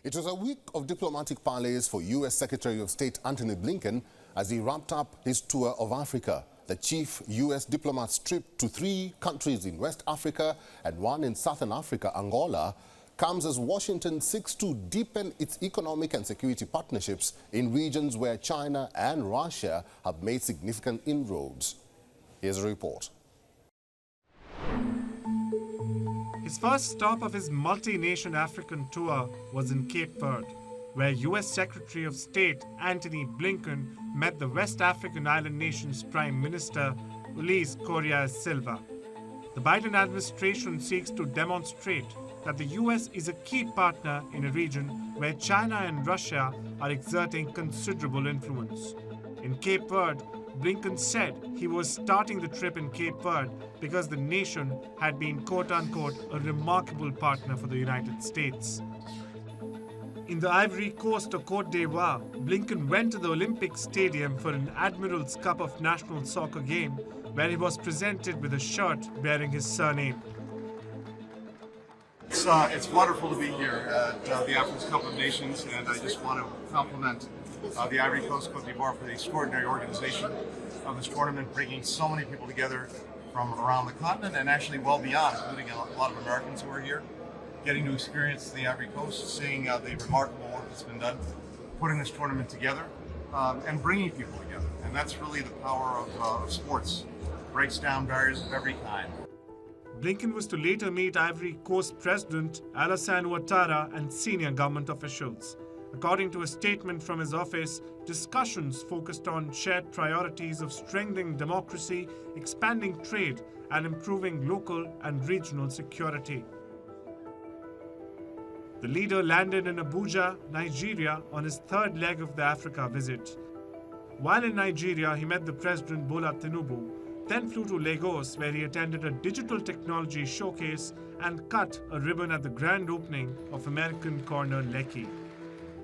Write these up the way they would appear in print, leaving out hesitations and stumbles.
It was a week of diplomatic parleys for US Secretary of State Antony Blinken as he wrapped up his tour of Africa. The chief US diplomat's trip to 3 countries in West Africa and 1 in Southern Africa, Angola, comes as Washington seeks to deepen its economic and security partnerships in regions where China and Russia have made significant inroads. Here's a report. His first stop of his multi-nation African tour was in Cape Verde, where US Secretary of State Antony Blinken met the West African island nation's Prime Minister Luiz Correa Silva. The Biden administration seeks to demonstrate that the US is a key partner in a region where China and Russia are exerting considerable influence. In Cape Verde, Blinken said he was starting the trip in Cape Verde because the nation had been quote-unquote a remarkable partner for the United States. In the Ivory Coast of Côte d'Ivoire, Blinken went to the Olympic Stadium for an Admiral's Cup of National Soccer game where he was presented with a shirt bearing his surname. It's wonderful to be here at the Africa's Cup of Nations, and I just want to compliment the Ivory Coast, Côte d'Ivoire, for the extraordinary organization of this tournament, bringing so many people together from around the continent and actually well beyond, including a lot of Americans who are here, getting to experience the Ivory Coast, seeing the remarkable work that's been done, putting this tournament together, and bringing people together. And that's really the power of sports. Breaks down barriers of every kind. Blinken was to later meet Ivory Coast President Alassane Ouattara and senior government officials. According to a statement from his office, discussions focused on shared priorities of strengthening democracy, expanding trade, and improving local and regional security. The leader landed in Abuja, Nigeria, on his 3rd leg of the Africa visit. While in Nigeria, he met the President Bola Tinubu, then flew to Lagos, where he attended a digital technology showcase and cut a ribbon at the grand opening of American Corner Lekki.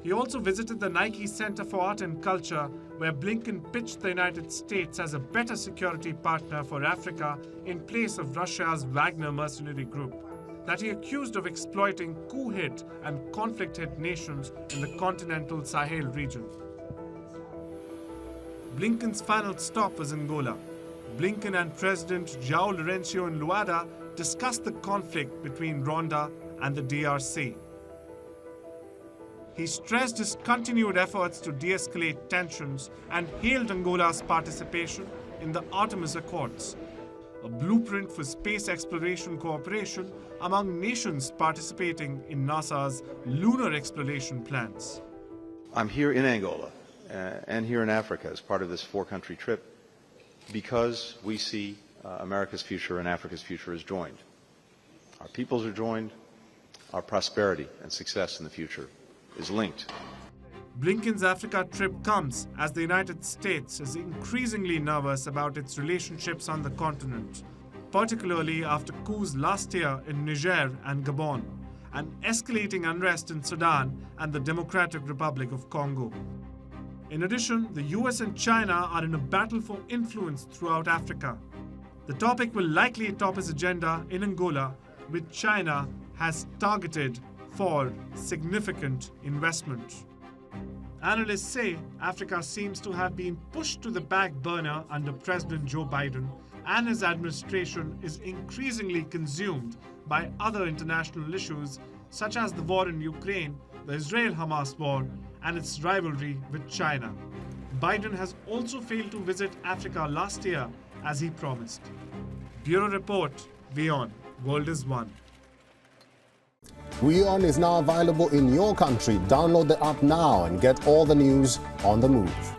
He also visited the Nike Center for Art and Culture, where Blinken pitched the United States as a better security partner for Africa in place of Russia's Wagner mercenary group, that he accused of exploiting coup-hit and conflict-hit nations in the continental Sahel region. Blinken's final stop was Angola. Blinken and President João Lourenço and Luada discussed the conflict between Rwanda and the DRC. He stressed his continued efforts to de-escalate tensions and hailed Angola's participation in the Artemis Accords, a blueprint for space exploration cooperation among nations participating in NASA's lunar exploration plans. I'm here in Angola and here in Africa as part of this 4-country trip because we see America's future and Africa's future as joined. Our peoples are joined, our prosperity and success in the future is linked. Blinken's Africa trip comes as the United States is increasingly nervous about its relationships on the continent, particularly after coups last year in Niger and Gabon, and escalating unrest in Sudan and the Democratic Republic of Congo. In addition, the US and China are in a battle for influence throughout Africa. The topic will likely top his agenda in Angola, which China has targeted for significant investment. Analysts say Africa seems to have been pushed to the back burner under President Joe Biden, and his administration is increasingly consumed by other international issues such as the war in Ukraine, the Israel-Hamas war, and its rivalry with China. Biden has also failed to visit Africa last year as he promised. Bureau Report, WION, World is One. WION is now available in your country. Download the app now and get all the news on the move.